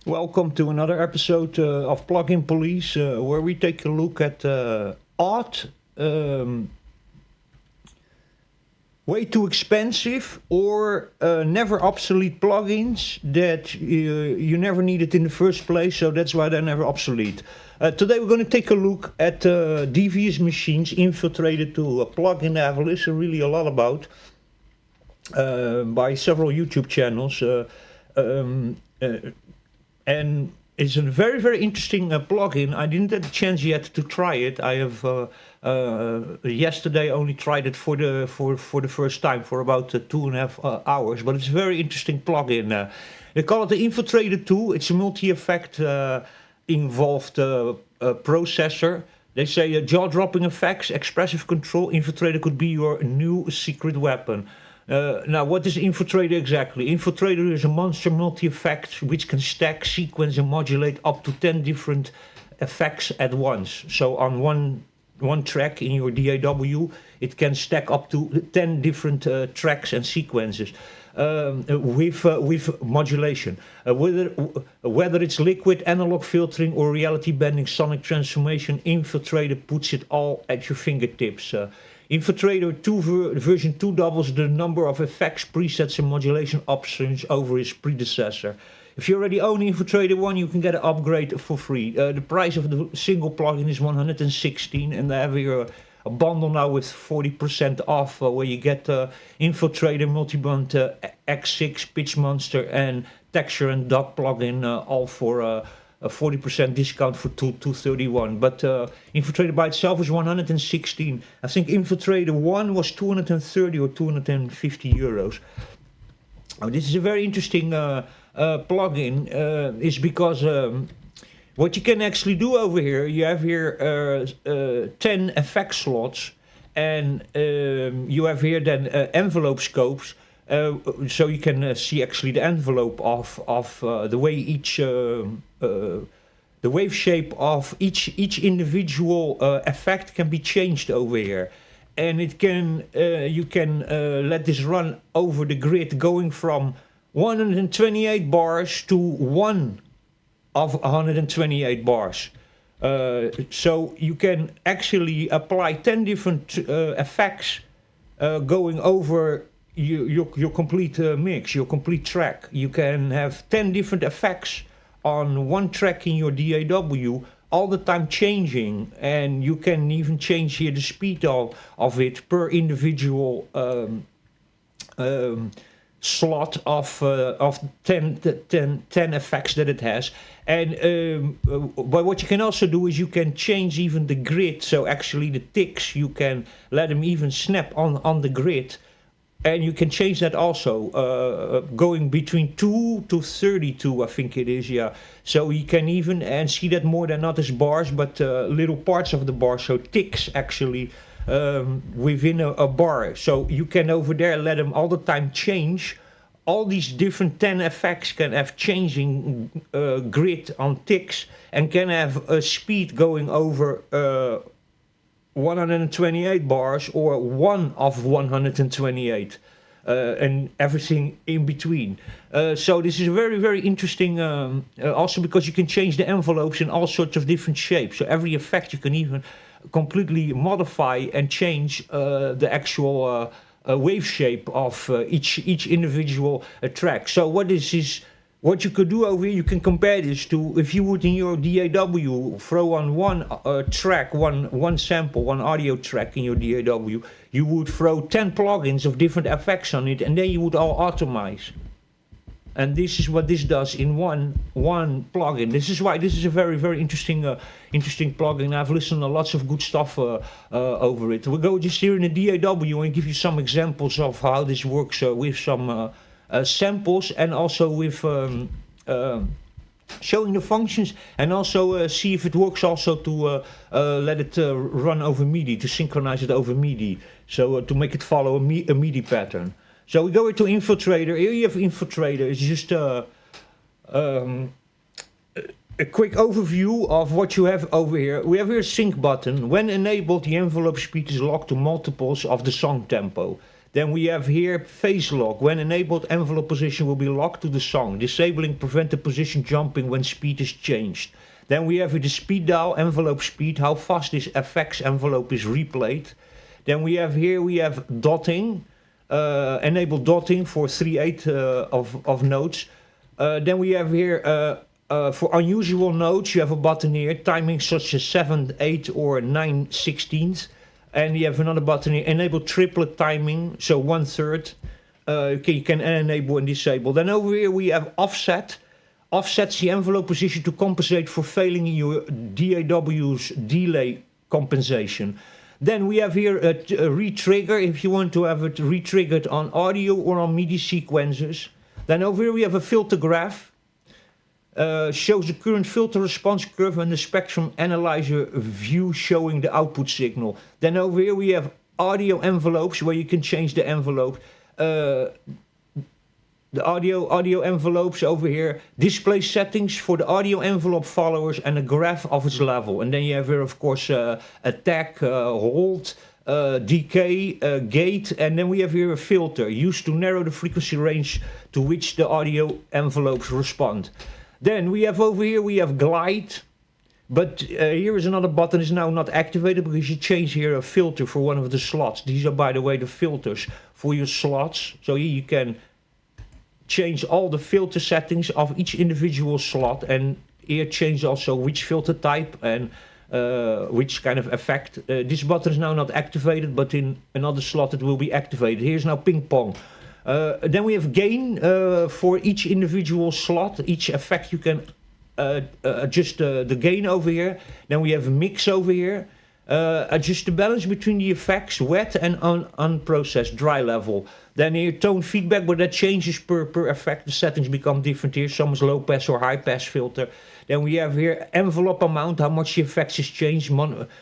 Welcome to another episode of Plugin Police, where we take a look at odd, um, way too expensive, or never obsolete plugins that you never needed in the first place, so that's why they're never obsolete. Today we're going to take a look at Devious Machines Infiltrator 2, a plugin I've listened really a lot about by several YouTube channels. Um, uh, and it's a very, very interesting plugin. I didn't have a chance yet to try it. I have yesterday only tried it for the first time for about 2.5 hours. But it's a very interesting plugin. They call it the Infiltrator 2. It's a multi-effect involved processor. They say jaw-dropping effects, expressive control. Infiltrator could be your new secret weapon. Now, what is Infiltrator exactly? Infiltrator is a monster multi-effect which can stack, sequence, and modulate up to 10 different effects at once. So on one track in your DAW, it can stack up to 10 different tracks and sequences with modulation. Whether it's liquid, analog filtering, or reality bending sonic transformation, Infiltrator puts it all at your fingertips. Infiltrator 2 version 2 doubles the number of effects, presets, and modulation options over its predecessor. If you already own Infiltrator 1, you can get an upgrade for free. The price of the single plugin is $116, and they have here a bundle now with 40% off, where you get Infiltrator, Multiband X6, Pitch Monster, and Texture and Dot plugin, all for a 40% discount for $231. But Infiltrator by itself is 116. I think Infiltrator 1 was 230 or 250 euros. Oh, this is a very interesting plugin. Is because what you can actually do over here, you have here 10 effect slots, and you have here then envelope scopes. So you can see actually the envelope of the way each the wave shape of each individual effect can be changed over here, and it can you can let this run over the grid, going from 128 bars to 1 of 128 bars. So you can actually apply 10 different effects going over your complete mix, your complete track. You can have 10 different effects on one track in your DAW, all the time changing, and you can even change here the speed of it per individual slot of 10 effects that it has. And but what you can also do is you can change even the grid. So actually the ticks, you can let them even snap on the grid. And you can change that also, going between 2 to 32, I think it is, yeah. So you can even, and see that more than not as bars, but little parts of the bar, so ticks actually within a bar. So you can over there let them all the time change. All these different 10 effects can have changing grid on ticks, and can have a speed going over 128 bars or 1 of 128, and everything in between. So this is very, very interesting, also because you can change the envelopes in all sorts of different shapes. So every effect you can even completely modify and change the actual wave shape of each individual track. So what you could do over here, you can compare this to if you would in your DAW throw on one track, one sample, one audio track in your DAW, you would throw 10 plugins of different effects on it, and then you would all automate. And this is what this does in one plugin. This is why this is a very, very interesting plugin. I've listened to lots of good stuff over it. We'll go just here in the DAW and give you some examples of how this works with some samples, and also with showing the functions, and also see if it works also to let it run over MIDI, to synchronize it over MIDI, so to make it follow a MIDI pattern. So we go into Infiltrator. Here you have Infiltrator. It's just a quick overview of what you have over here. We have here a sync button. When enabled, the envelope speed is locked to multiples of the song tempo. Then we have here phase lock. When enabled, envelope position will be locked to the song. Disabling prevented position jumping when speed is changed. Then we have here the speed dial, envelope speed, how fast this effects envelope is replayed. Then we have here, we have dotting, enable dotting for 3/8 of notes. Then we have here, for unusual notes, you have a button here, timing such as 7/8 or 9/16. And you have another button here, enable triplet timing, so 1/3. You can enable and disable. Then over here we have offset. Offsets the envelope position to compensate for failing in your DAW's delay compensation. Then we have here a re-trigger if you want to have it re-triggered on audio or on MIDI sequences. Then over here we have a filter graph. Shows the current filter response curve and the spectrum analyzer view showing the output signal. Then over here we have audio envelopes where you can change the envelope. The audio envelopes over here, display settings for the audio envelope followers and a graph of its level. And then you have here of course attack, hold, decay, gate, and then we have here a filter used to narrow the frequency range to which the audio envelopes respond. Then we have over here, we have glide, but here is another button is now not activated because you change here a filter for one of the slots. These are, by the way, the filters for your slots. So here you can change all the filter settings of each individual slot, and here change also which filter type and which kind of effect. This button is now not activated, but in another slot it will be activated. Here's now ping pong. Then we have gain for each individual slot, each effect you can adjust the gain over here. Then we have mix over here. Adjust the balance between the effects, wet and unprocessed, dry level. Then here tone feedback, but that changes per effect. The settings become different here. Some is low pass or high pass filter. Then we have here envelope amount, how much the effects is changed,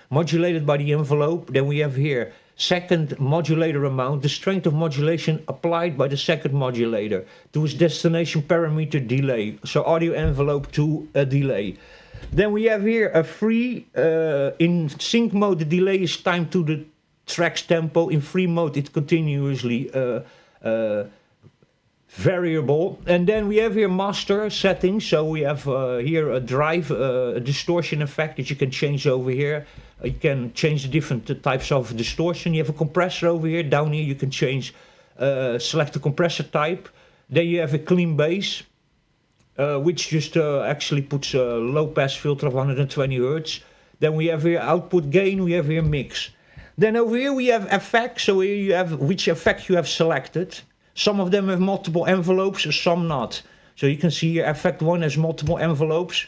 modulated by the envelope. Then we have here second modulator amount, the strength of modulation applied by the second modulator to its destination parameter delay. So audio envelope to a delay. Then we have here a free, in sync mode the delay is timed to the track's tempo. In free mode it's continuously variable. And then we have here master settings. So we have here a drive, a distortion effect that you can change over here. You can change the different types of distortion. You have a compressor over here. Down here you can change, select the compressor type. Then you have a clean bass, which just actually puts a low pass filter of 120 Hz. Then we have here output gain, we have here mix. Then over here we have effects, so here you have which effect you have selected. Some of them have multiple envelopes, some not. So you can see here effect 1 has multiple envelopes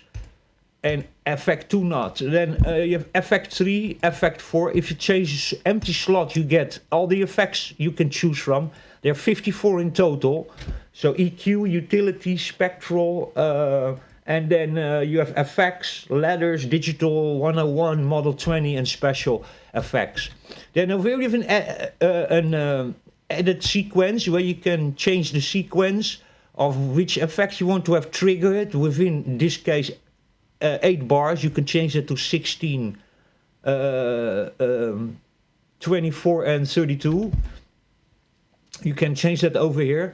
and effect 2 not. Then you have effect 3, effect 4. If you change empty slot you get all the effects you can choose from. There are 54 in total. So EQ, utility, spectral, and then you have effects, ladders, digital, 101, model 20 and special effects. Then over here we have an edit sequence where you can change the sequence of which effects you want to have triggered. Within, in this case, 8 bars. You can change it to 16, 24 and 32. You can change that over here.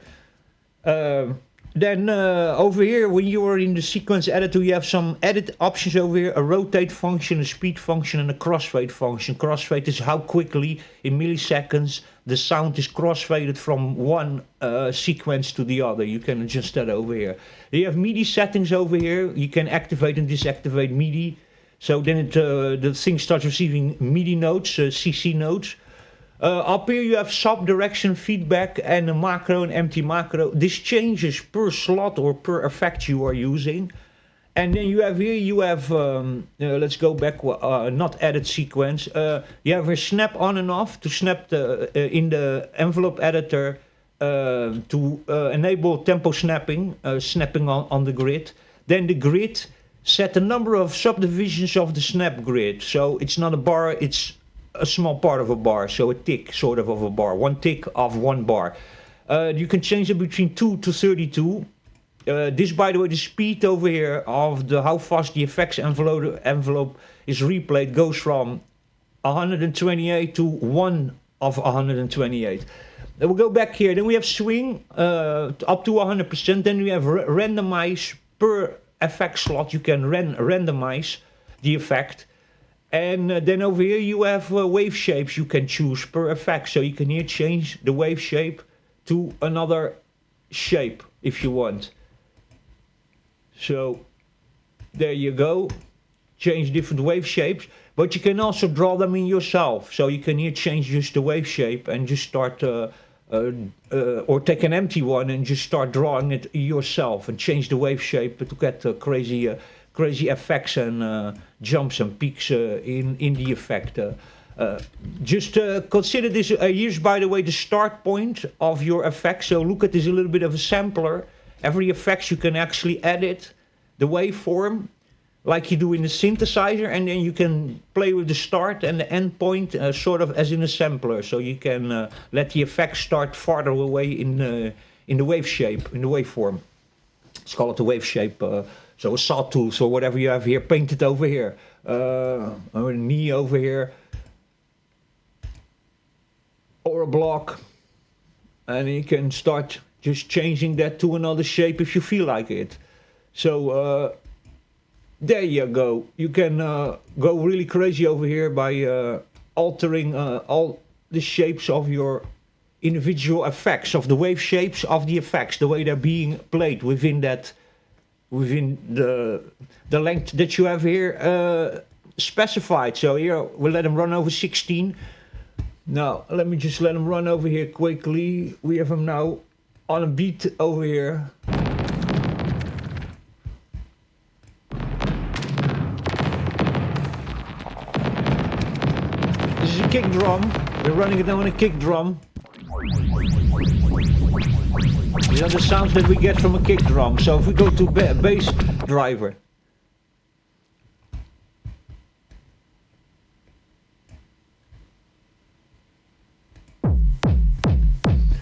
Then over here, when you are in the sequence editor, you have some edit options over here. A rotate function, a speed function, and a crossfade function. Crossfade is how quickly, in milliseconds, the sound is crossfaded from one sequence to the other. You can adjust that over here. You have MIDI settings over here. You can activate and deactivate MIDI. So then it, the thing starts receiving MIDI notes, CC notes. Up here you have sub-direction feedback and a macro and empty macro. This changes per slot or per effect you are using. And then you have here, you have, let's go back, not edit sequence. You have a snap on and off to snap the, in the envelope editor to enable tempo snapping, snapping on the grid. Then the grid, set the number of subdivisions of the snap grid. So it's not a bar, it's a small part of a bar, so a tick sort of a bar, one tick of one bar. You can change it between 2 to 32. This, by the way, the speed over here of the how fast the effects envelope is replayed goes from 128 to 1 of 128. Then we'll go back here. Then we have swing up to 100%. Then we have randomize per effect slot. You can randomize the effect. And then over here you have wave shapes you can choose per effect. So you can here change the wave shape to another shape if you want. So there you go. Change different wave shapes. But you can also draw them in yourself. So you can here change just the wave shape and just start, or take an empty one and just start drawing it yourself and change the wave shape to get crazy effects and jumps and peaks in the effect. Just consider this, here's by the way the start point of your effect. So look at this a little bit of a sampler. Every effect you can actually edit the waveform like you do in the synthesizer, and then you can play with the start and the end point sort of as in a sampler. So you can let the effect start farther away in the wave shape, in the waveform. Let's call it the wave shape. So a sawtooth or whatever you have here painted over here. Or a knee over here. Or a block. And you can start just changing that to another shape if you feel like it. So there you go. You can go really crazy over here by altering all the shapes of your individual effects, of the wave shapes of the effects, the way they're being played within that, within the length that you have here specified. So here we'll let them run over 16. Now let me just let them run over here quickly. We have them now on a beat over here. This is a kick drum. We're running it on a kick drum. These are the sounds that we get from a kick drum. So if we go to bass driver.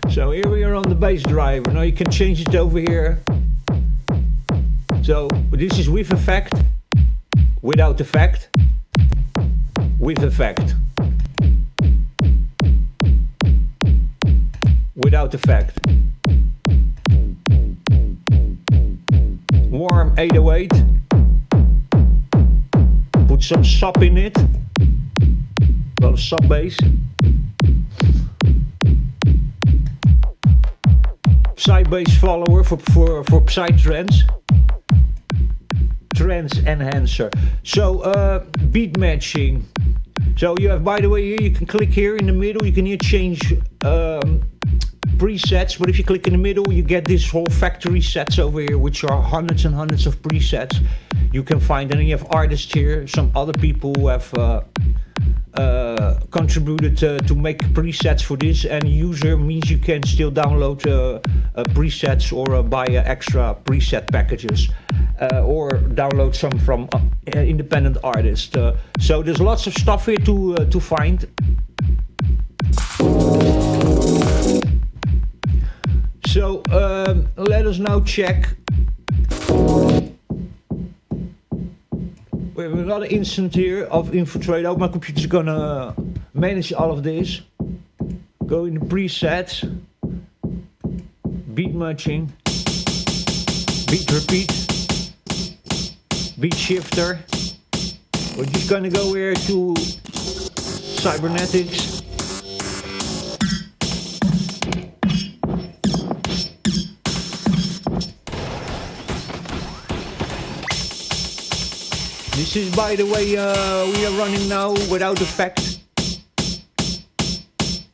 So here we are on the bass driver. Now you can change it over here. So this is with effect, without effect, with effect, without effect. Warm 808. Put some sub in it. Well, a sub bass. Psy bass follower for psytrance. Trance enhancer. So beat matching. So you have, by the way, here you can click here in the middle. You can here change presets, but if you click in the middle you get this whole factory sets over here, which are hundreds and hundreds of presets you can find. And then you have artists here, some other people who have contributed to make presets for this, and user means you can still download presets or buy extra preset packages or download some from independent artists. So there's lots of stuff here to find. So let us now check. We have another instance here of Infiltrator. My computer's gonna manage all of this. Go in the presets, beat matching, beat repeat, beat shifter. We're just gonna go here to cybernetics. This is, by the way, we are running now without effect.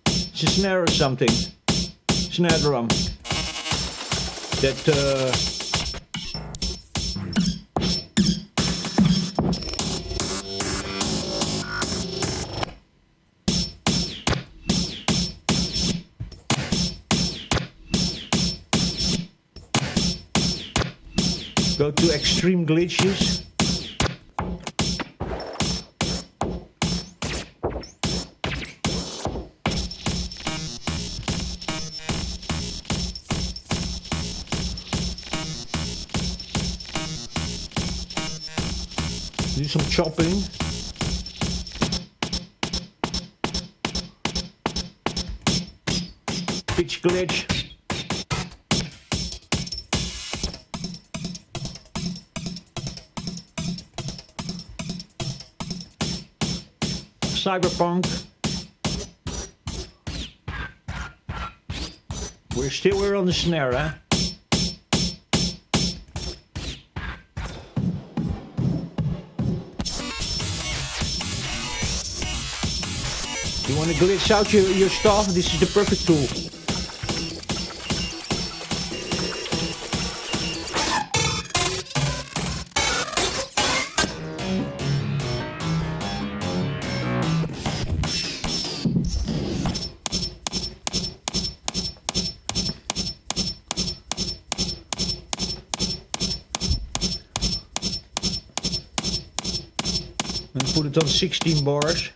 It's a snare or something. Snare drum. That go to extreme glitches. Do some chopping. pitch glitch. Cyberpunk. We're on the snare, huh? You want to glitch out your stuff? This is the perfect tool. And put it on 16 bars.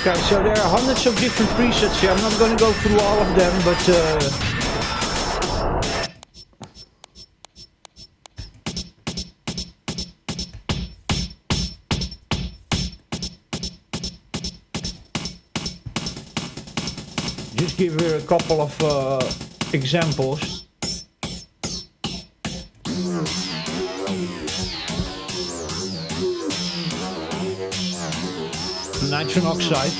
Okay, so there are hundreds of different presets here. I'm not going to go through all of them, but just give you a couple of examples. Nitrogen oxide.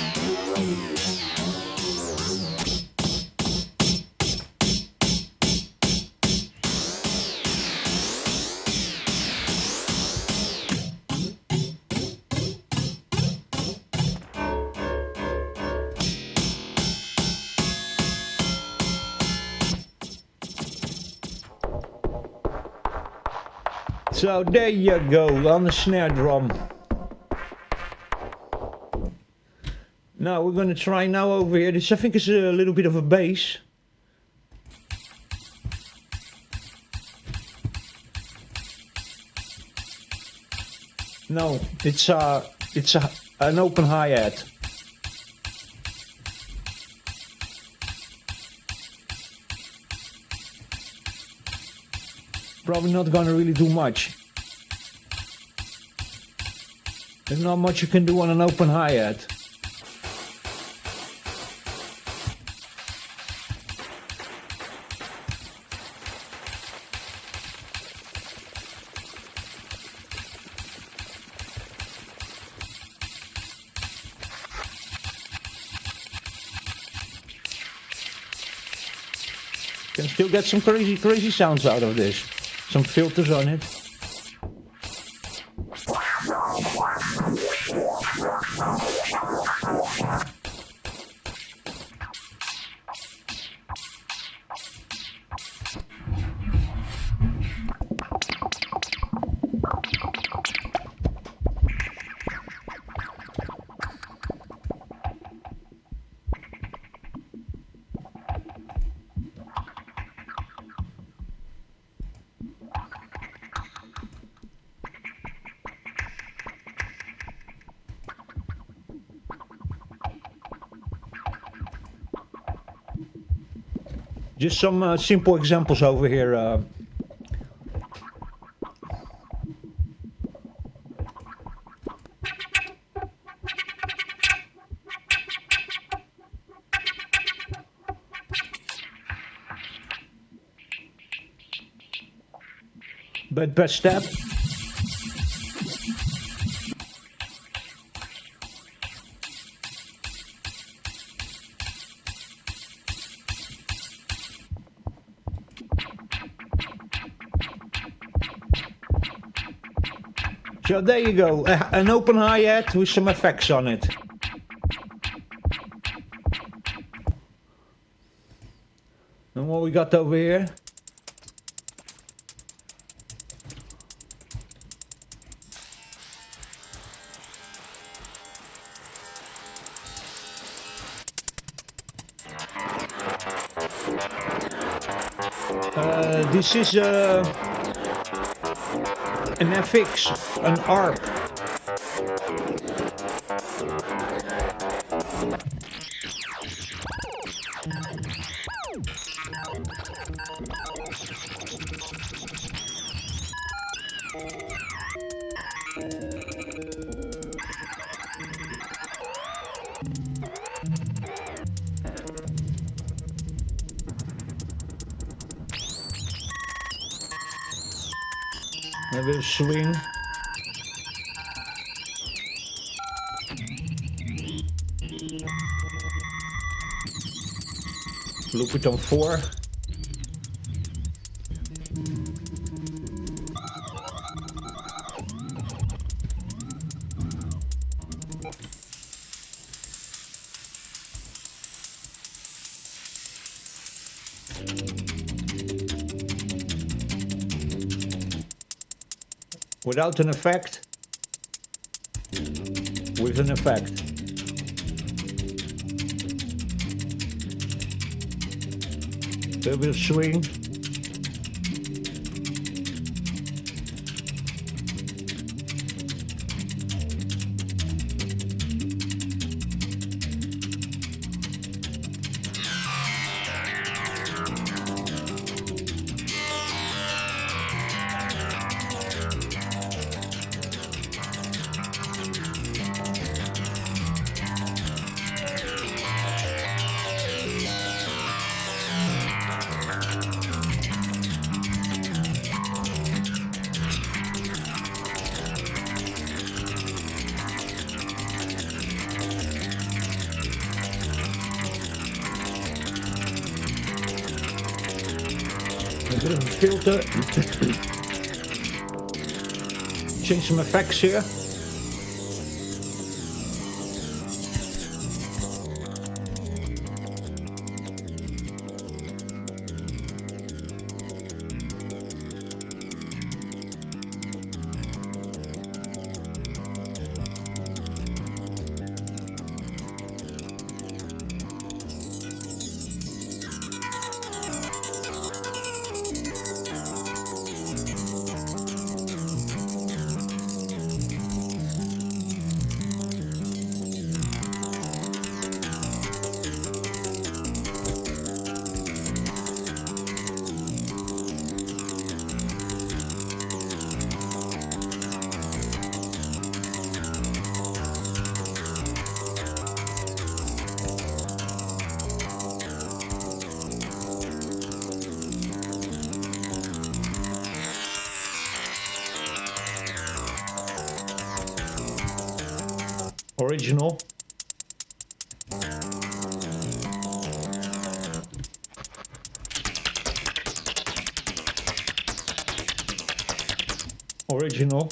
So there you go, on the snare drum. Now we're going to try now over here. This I think is a little bit of a bass. No, it's an open hi-hat. Probably not going to really do much. There's not much you can do on an open hi-hat. Can still get some crazy sounds out of this. Some filters on it. Just some simple examples over here. But per step. So there you go, an open hi-hat with some effects on it. And what we got over here? This is an FX, an ARP. A bit of swing. Loop it on 4. Without an effect, with an effect. A bit of swing. A bit of a filter. Change some effects here. Original. Original.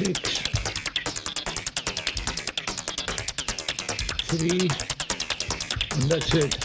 Six, 3, and that's it.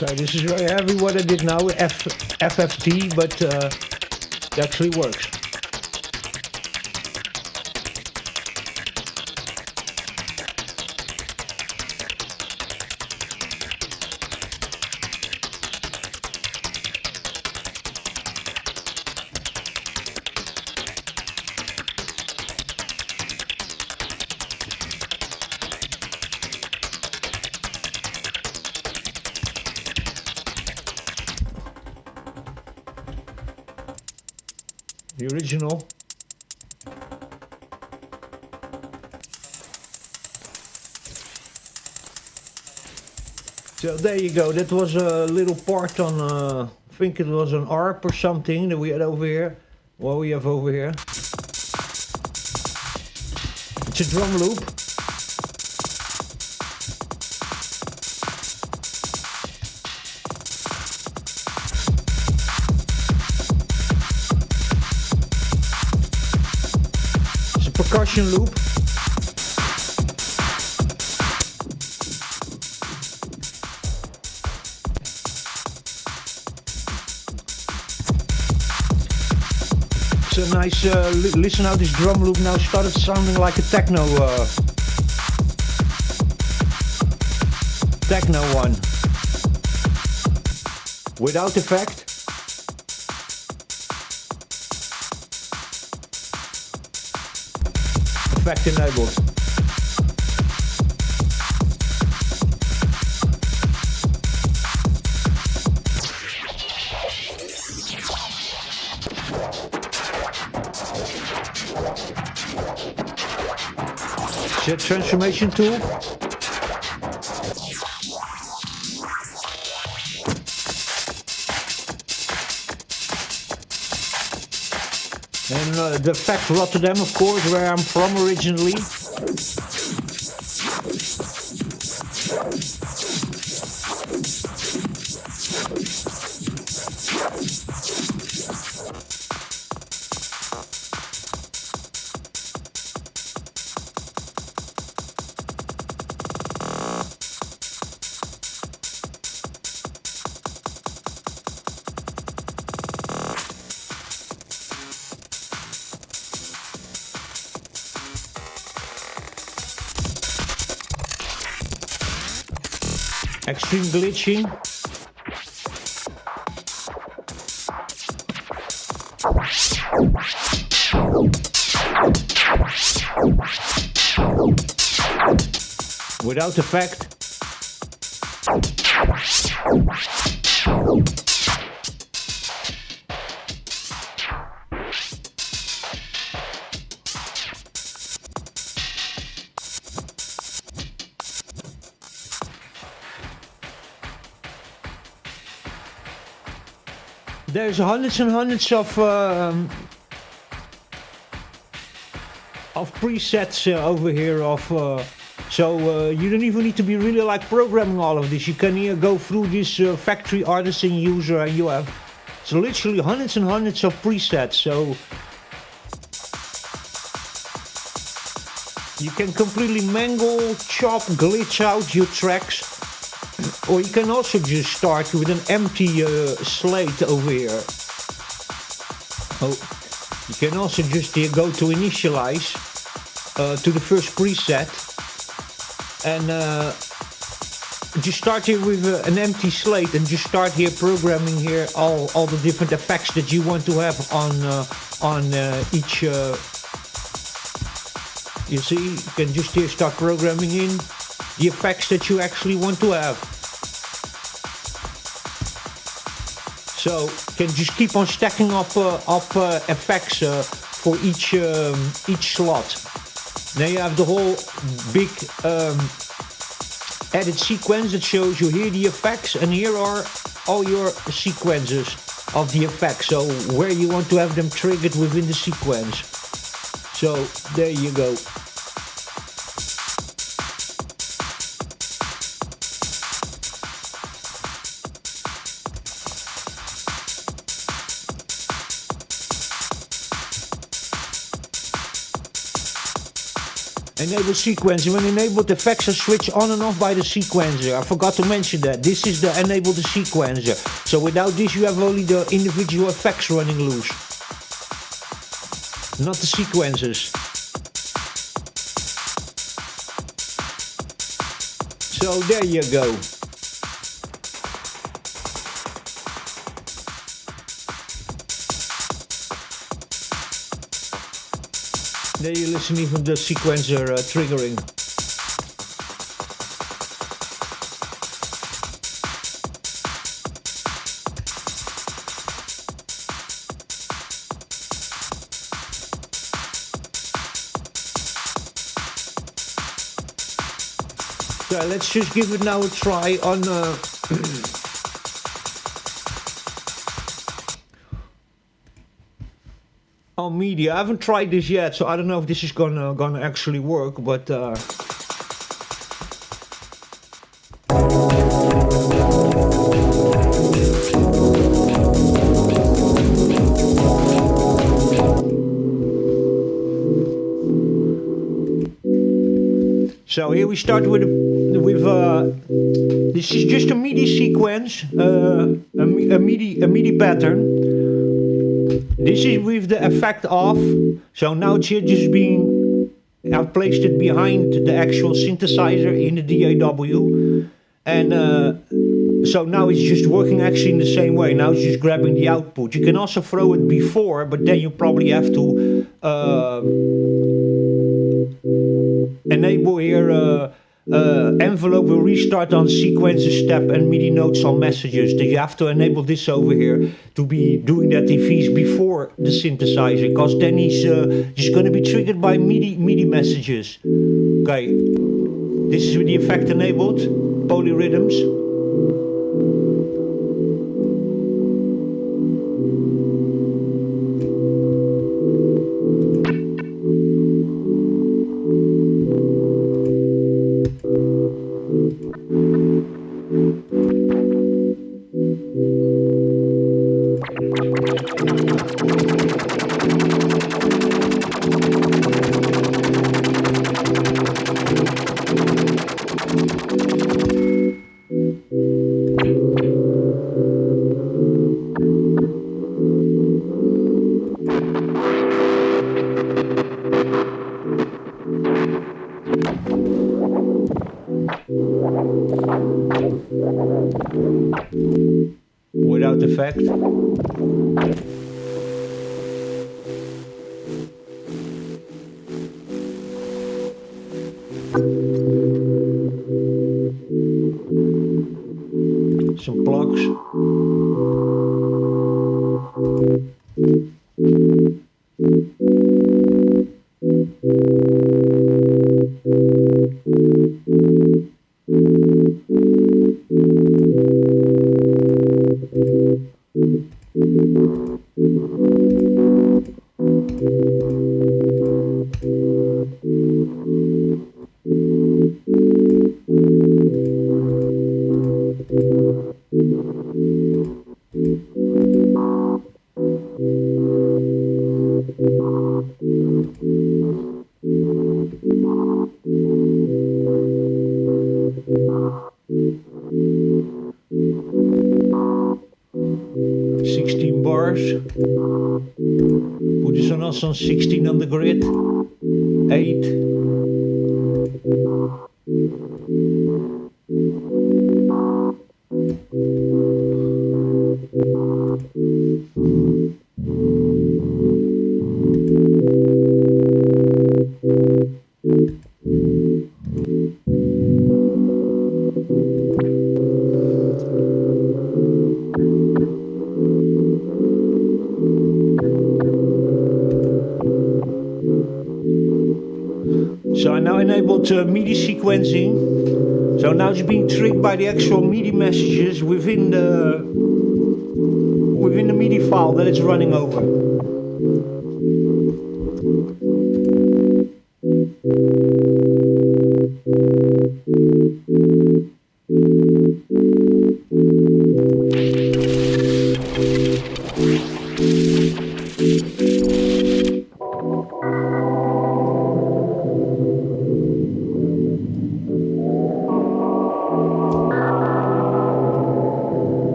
Okay, this is very heavy what I did now with FFT, but it actually works. The original. So there you go, that was a little part on, I think it was an ARP or something that we had over here. What we have over here. It's a drum loop. Percussion loop. It's a nice, listen how this drum loop now started sounding like a techno one. Without effect. Effect enabled. Set transformation tool. And the fact Rotterdam, of course, where I'm from originally. Extreme glitching. Without effect. There's hundreds and hundreds of presets over here. So you don't even need to be really like programming all of this. You can here go through this factory artisan user, and you have so literally hundreds and hundreds of presets. So you can completely mangle, chop, glitch out your tracks. Or you can also just start with an empty slate over here. Oh, you can also just here go to initialize to the first preset and just start here with an empty slate and just start here programming here all the different effects that you want to have on each. You see, you can just here start programming in the effects that you actually want to have. So you can just keep on stacking up effects for each slot. Now you have the whole big edit sequence that shows you here the effects, and here are all your sequences of the effects. So where you want to have them triggered within the sequence. So there you go. Enable sequencer. When enabled, effects are switched on and off by the sequencer. I forgot to mention that. This is the enable the sequencer. So without this you have only the individual effects running loose. Not the sequencers. So there you go. There you listen even the sequencer triggering. So let's just give it now a try on on media. I haven't tried this yet, so I don't know if this is gonna actually work, but so here we start with this is just a MIDI sequence, a MIDI pattern. This is with the effect off, so now it's just being, I've placed it behind the actual synthesizer in the DAW, and so now it's just working actually in the same way. Now it's just grabbing the output. You can also throw it before, but then you probably have to enable here envelope will restart on sequencer step and MIDI notes on messages. You have to enable this over here to be doing that if he's before the synthesizer, because then he's just going to be triggered by MIDI messages. Okay, this is with the effect enabled, polyrhythms. Without effect. Some plugs. Put this on us on 16 on the grid. 8. So I now enabled MIDI sequencing. So now it's being triggered by the actual MIDI messages within the MIDI file that it's running over.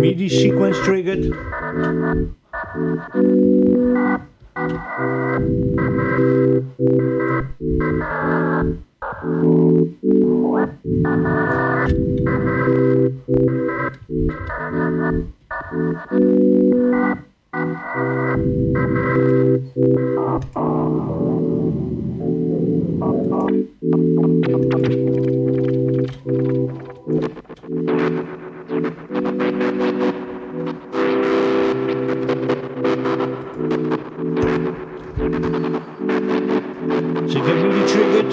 MIDI sequence triggered. So you get MIDI triggered.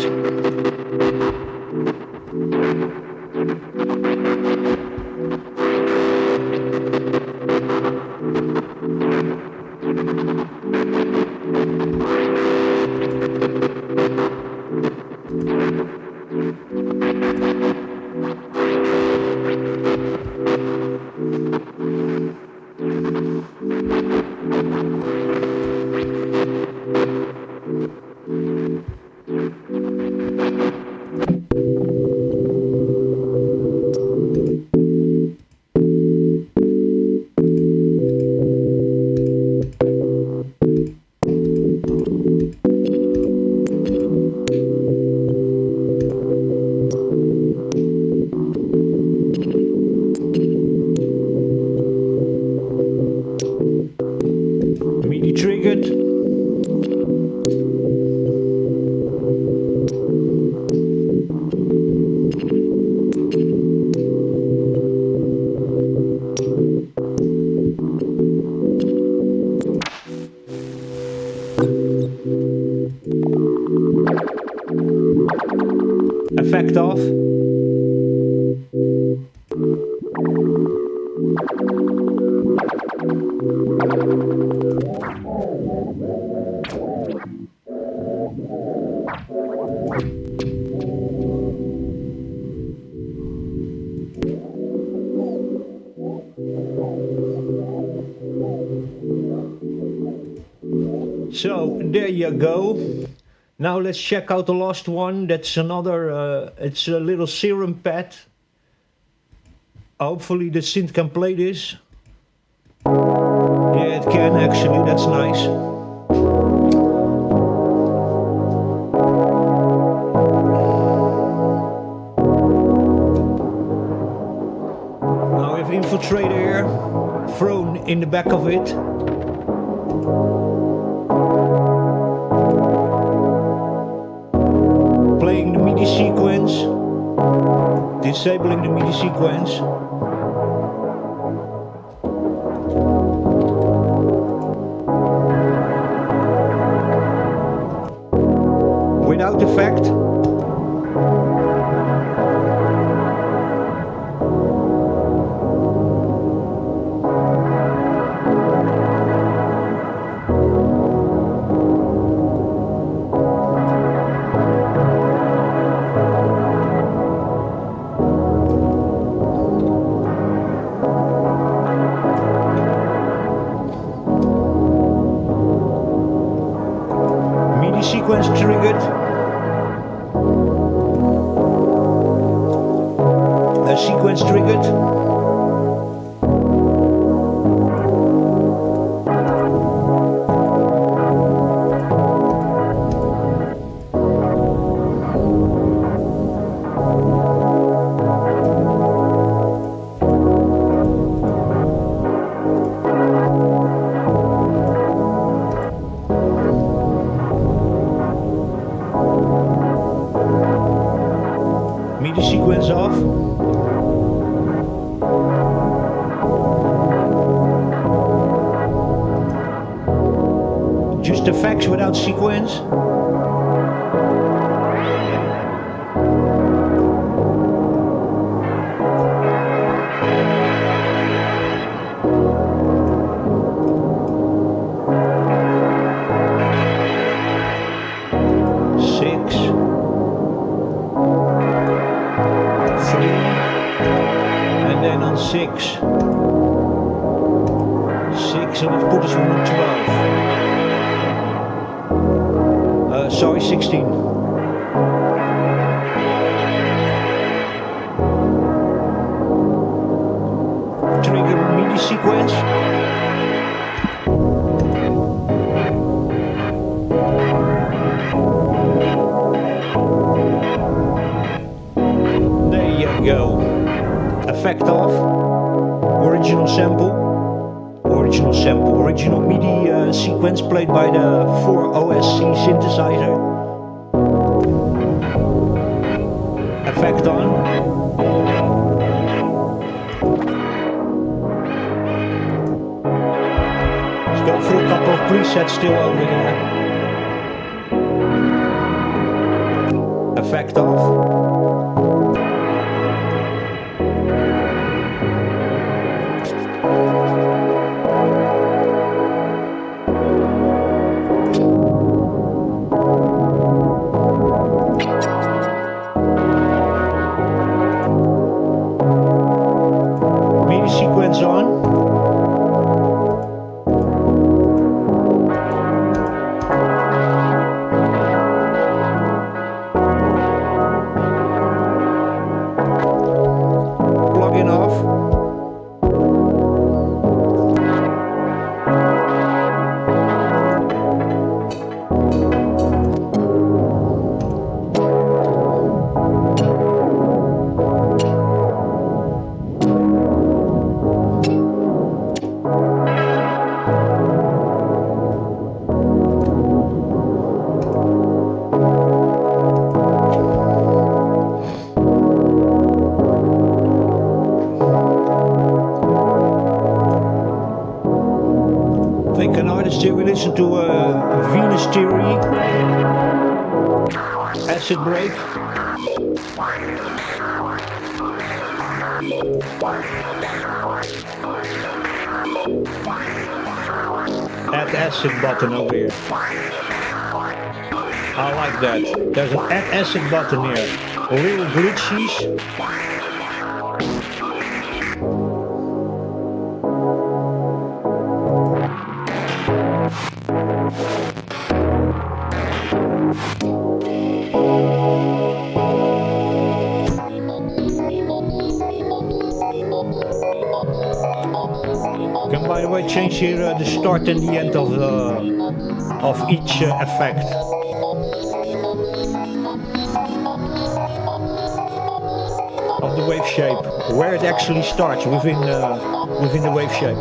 MIDI triggered. Effect off. So there you go. Now let's check out the last one. That's another, it's a little serum pad. Hopefully the synth can play this. Yeah, it can actually, that's nice. Now we have Infiltrator here, thrown in the back of it. Playing the MIDI sequence, disabling the MIDI sequence. Without effect. Sequence triggered. A sequence triggered. just effects without sequence. Six, and let's put this one on 12. Sorry, 16. Trigger MIDI sequence. There you go. Effect off. Original MIDI sequence played by the 4OSC synthesizer. Effect on. Let's go through a couple of presets still over here. Effect off. Sequence on. Plug-in off. Think an artist here, we listen to Venus Theory, Acid Break. Add acid button over here. I like that. There's an add acid button here. Little glitches. Can, by the way, change here the start and the end of each effect. Of the wave shape, where it actually starts within the wave shape.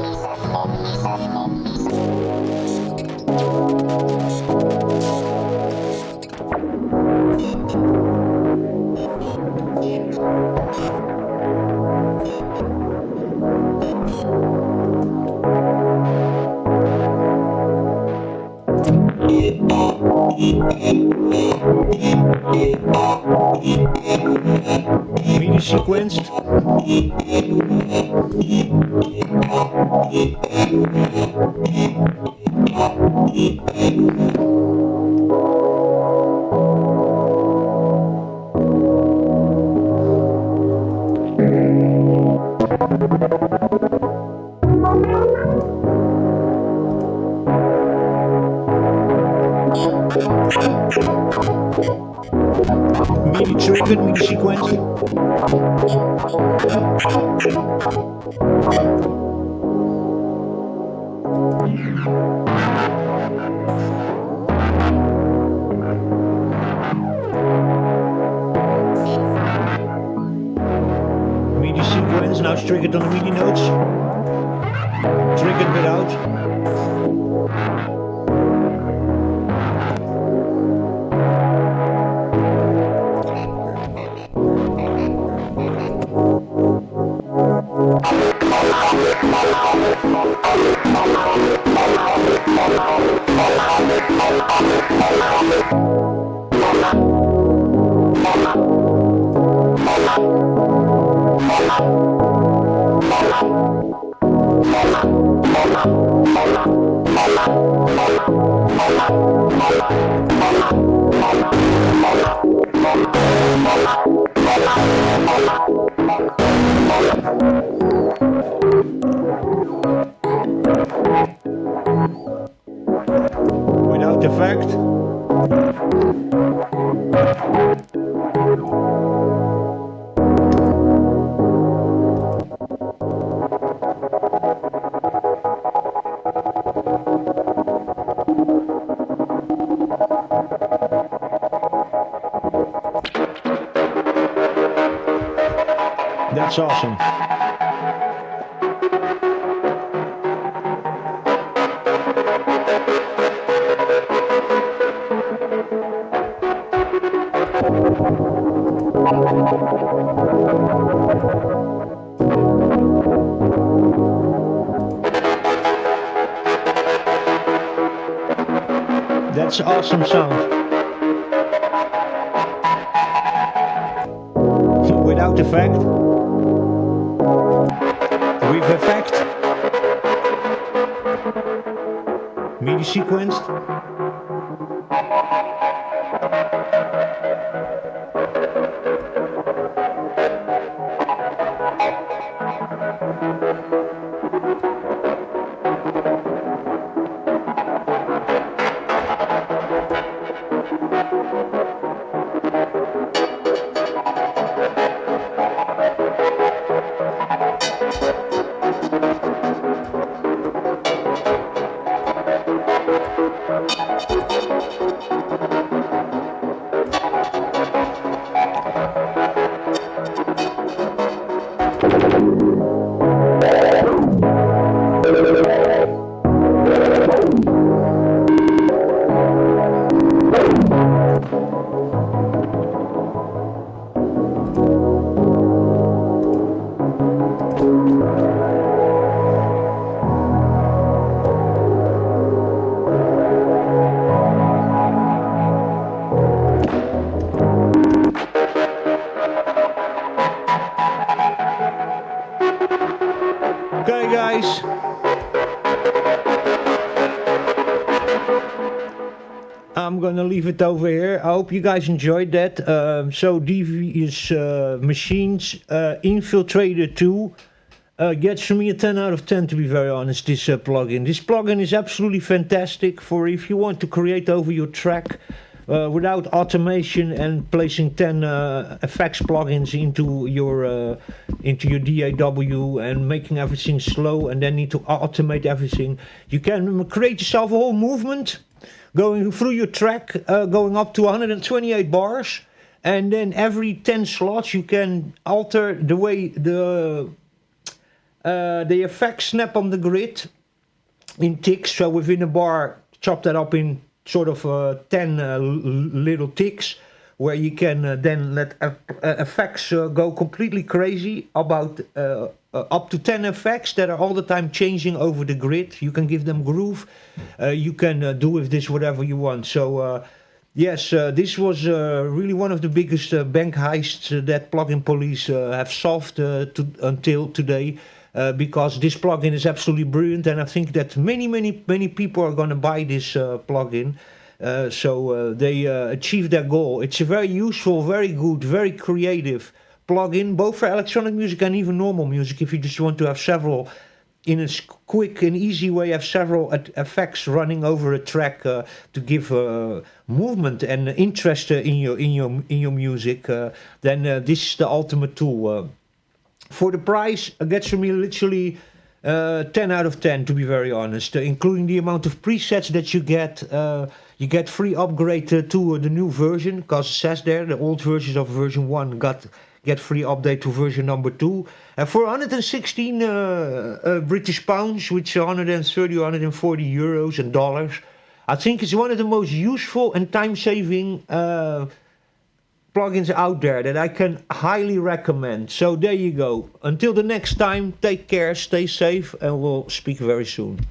MIDI sequenced. MIDI triggered, MIDI sequence. MIDI sequence, now it's triggered on the MIDI notes. Triggered without. Without effect. That's awesome. That's awesome sound. Without effect. With effect. MIDI sequenced. Okay guys, I'm gonna leave it over here. I hope you guys enjoyed that. So Devious Machines Infiltrator 2 gets me a 10 out of 10, to be very honest, this plugin. This plugin is absolutely fantastic for if you want to create over your track without automation and placing 10 effects plugins into your DAW and making everything slow and then need to automate everything. You can create yourself a whole movement going through your track, going up to 128 bars, and then every 10 slots you can alter the way the effects snap on the grid in ticks. So within a bar, chop that up in sort of 10 little ticks, where you can then let effects go completely crazy about up to 10 effects that are all the time changing over the grid. You can give them groove. You can do with this whatever you want. So yes, this was really one of the biggest bank heists that plugin police have solved until today. Because this plugin is absolutely brilliant, and I think that many people are going to buy this plugin. So they achieved their goal. It's a very useful, very good, very creative plugin, both for electronic music and even normal music. If you just want to have several, in a quick and easy way, have several effects running over a track to give movement and interest in your music, then this is the ultimate tool. For the price, it gets from me literally 10 out of 10, to be very honest, including the amount of presets that you get. You get free upgrade to the new version, because it says there the old versions of version 1 get free update to version number 2. And for 116 British pounds, which are 130 or 140 euros and dollars, I think it's one of the most useful and time-saving plugins out there that I can highly recommend. So there you go. Until the next time, take care, stay safe, and we'll speak very soon.